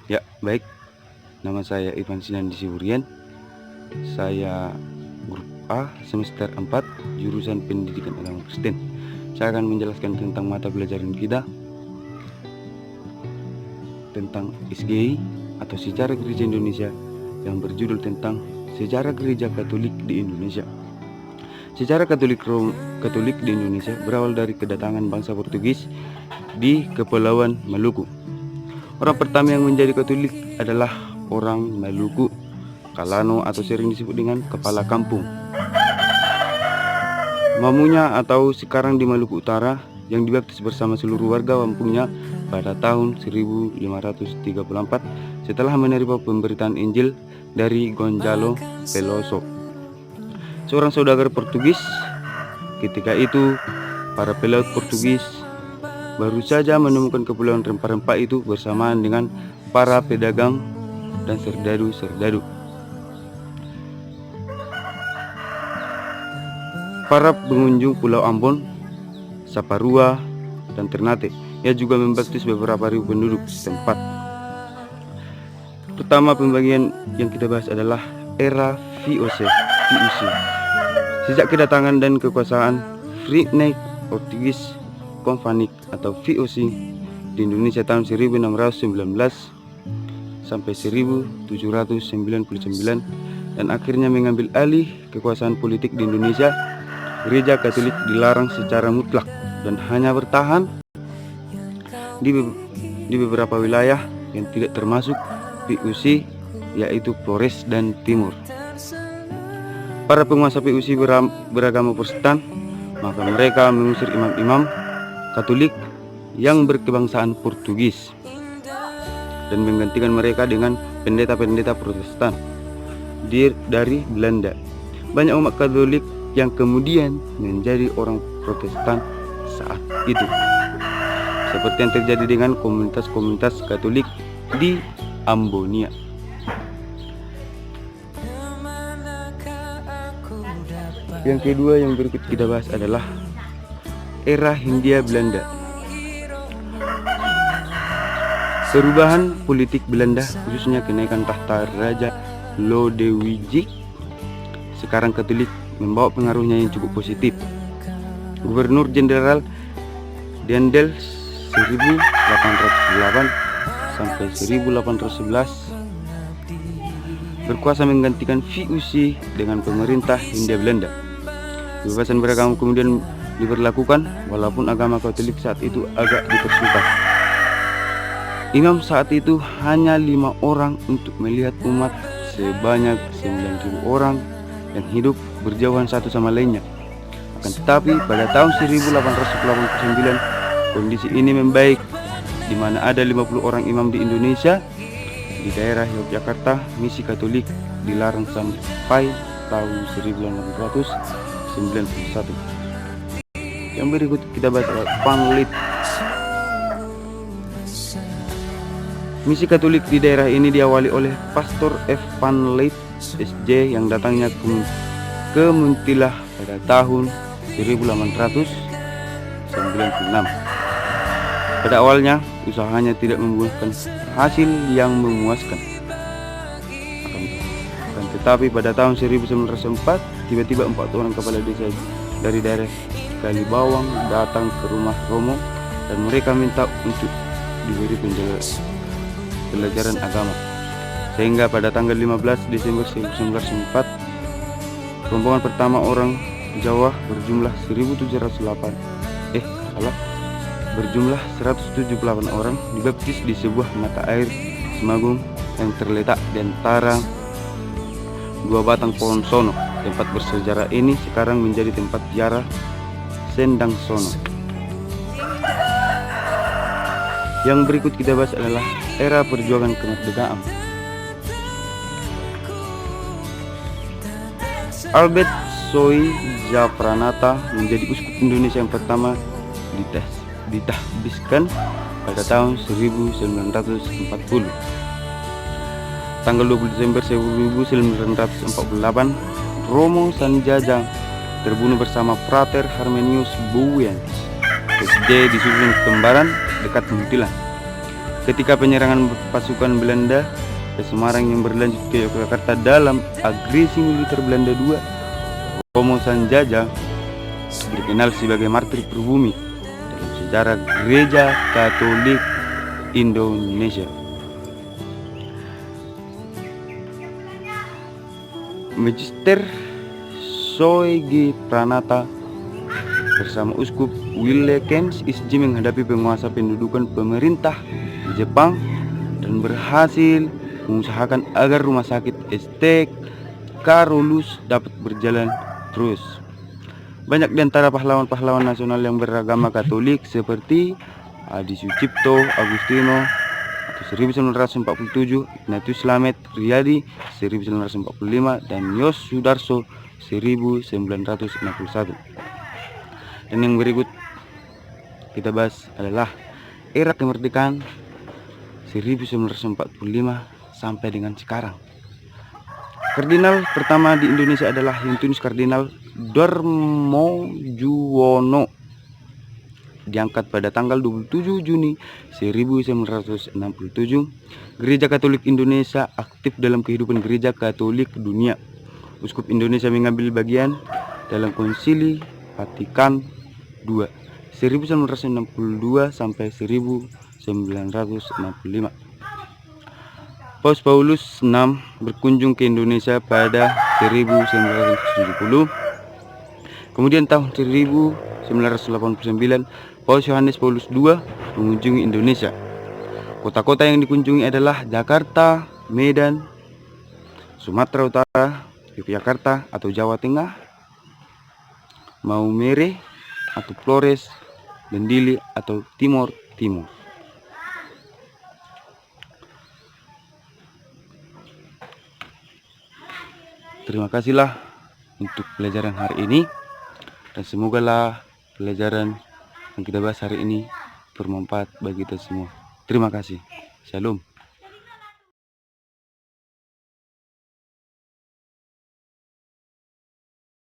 Ya, baik. Nama saya Ivan Sinandi Siburian. Saya grup A semester 4 jurusan Pendidikan Agama Kristen. Saya akan menjelaskan tentang mata pelajaran kita tentang SGI atau Sejarah Gereja Indonesia yang berjudul tentang Sejarah Gereja Katolik di Indonesia. Sejarah Katolik di Indonesia berawal dari kedatangan bangsa Portugis di Kepulauan Maluku. Orang pertama yang menjadi Katolik adalah orang Maluku, Kalano atau sering disebut dengan kepala kampung. Mamunya atau sekarang di Maluku Utara yang dibaptis bersama seluruh warga kampungnya pada tahun 1534 setelah menerima pemberitaan Injil dari Gonzalo Veloso, seorang saudagar Portugis. Ketika itu para pelaut Portugis baru saja menemukan kepulauan rempah-rempah itu bersamaan dengan para pedagang dan serdadu-serdadu. Para pengunjung Pulau Ambon, Saparua, dan Ternate. Ia juga membaptis beberapa ribu penduduk setempat. Pertama pembagian yang kita bahas adalah era VOC. Sejak kedatangan dan kekuasaan Free-Neck Portugis Company atau VOC di Indonesia tahun 1619 sampai 1799 dan akhirnya mengambil alih kekuasaan politik di Indonesia, Gereja Katolik dilarang secara mutlak dan hanya bertahan di beberapa wilayah yang tidak termasuk VOC, yaitu Flores dan Timur. Para penguasa VOC beragama Protestan, maka mereka mengusir imam-imam Katolik yang berkebangsaan Portugis dan menggantikan mereka dengan pendeta-pendeta Protestan dari Belanda. Banyak umat Katolik yang kemudian menjadi orang Protestan saat itu, seperti yang terjadi dengan komunitas-komunitas Katolik di Ambonia. Yang kedua yang berikut kita bahas adalah era Hindia Belanda. Perubahan politik Belanda, khususnya kenaikan tahta Raja Lodewijk, sekarang Katolik, membawa pengaruhnya yang cukup positif. Gubernur Jenderal Dendel 1808 sampai 1811 berkuasa menggantikan VOC dengan pemerintah Hindia Belanda. Kebebasan beragama kemudian diberlakukan, walaupun agama Katolik saat itu agak dipersulit. Imam saat itu hanya 5 orang untuk melihat umat sebanyak 9.000 orang yang hidup berjauhan satu sama lainnya. Akan tetapi pada tahun 1889 kondisi ini membaik, di mana ada 50 orang imam di Indonesia. Di daerah Yogyakarta, misi Katolik dilarang sampai tahun 1891. Yang berikut kita bahas adalah Panlit. Misi Katolik di daerah ini diawali oleh Pastor F. Panlit SJ yang datangnya ke Muntilah pada tahun 1896. Pada awalnya usahanya tidak membuahkan hasil yang memuaskan. Akan tetapi pada tahun 1904 tiba-tiba 4 orang kepala desa dari daerah Kalibawang datang ke rumah Romo dan mereka minta untuk diberi pelajaran agama. Sehingga pada tanggal 15 Desember 1904 rombongan pertama orang Jawa berjumlah 178 orang dibaptis di sebuah mata air Semagung yang terletak di antara 2 batang pohon sono. Tempat bersejarah ini sekarang menjadi tempat ziarah Sendang Sono. Yang berikut kita bahas adalah era perjuangan kemerdekaan. Albert Soi Japranata menjadi uskup Indonesia yang pertama ditahbiskan pada tahun 1940. Tanggal 20 Desember 1948, Romo Sanjajang terbunuh bersama Frater Harmenius Bouwens, SD di Susun Kembaran dekat Munthilan. ketika penyerangan pasukan Belanda ke Semarang yang berlanjut ke Yogyakarta dalam agresi militer Belanda II, Romo Sanjaya dikenal sebagai martir pribumi dalam sejarah Gereja Katolik Indonesia. Magister Soegi Pranata bersama Uskup Willekens Isji menghadapi penguasa pendudukan pemerintah di Jepang dan berhasil mengusahakan agar rumah sakit St. Carolus dapat berjalan terus. Banyak di antara pahlawan-pahlawan nasional yang beragama Katolik seperti Adi Sucipto, Agustino 1947, Ignatius Slamet Riyadi 1945, dan Yos Sudarso 1961. Dan yang berikut kita bahas adalah era kemerdekaan 1945 sampai dengan sekarang. Kardinal pertama di Indonesia adalah Yountinus Kardinal Darmojuwono, diangkat pada tanggal 27 Juni 1967. Gereja Katolik Indonesia aktif dalam kehidupan Gereja Katolik dunia. Uskup Indonesia mengambil bagian dalam Konsili Vatikan II 1962 sampai 1965. Paus Paulus VI berkunjung ke Indonesia pada 1970. Kemudian tahun 1989 Paus Yohanes Paulus II mengunjungi Indonesia. Kota-kota yang dikunjungi adalah Jakarta, Medan, Sumatera Utara, Yogyakarta atau Jawa Tengah, Maumere atau Flores, dan Dili atau Timor Timur. Terima kasihlah untuk pelajaran hari ini, dan semogalah pelajaran yang kita bahas hari ini bermanfaat bagi kita semua. Terima kasih. Shalom.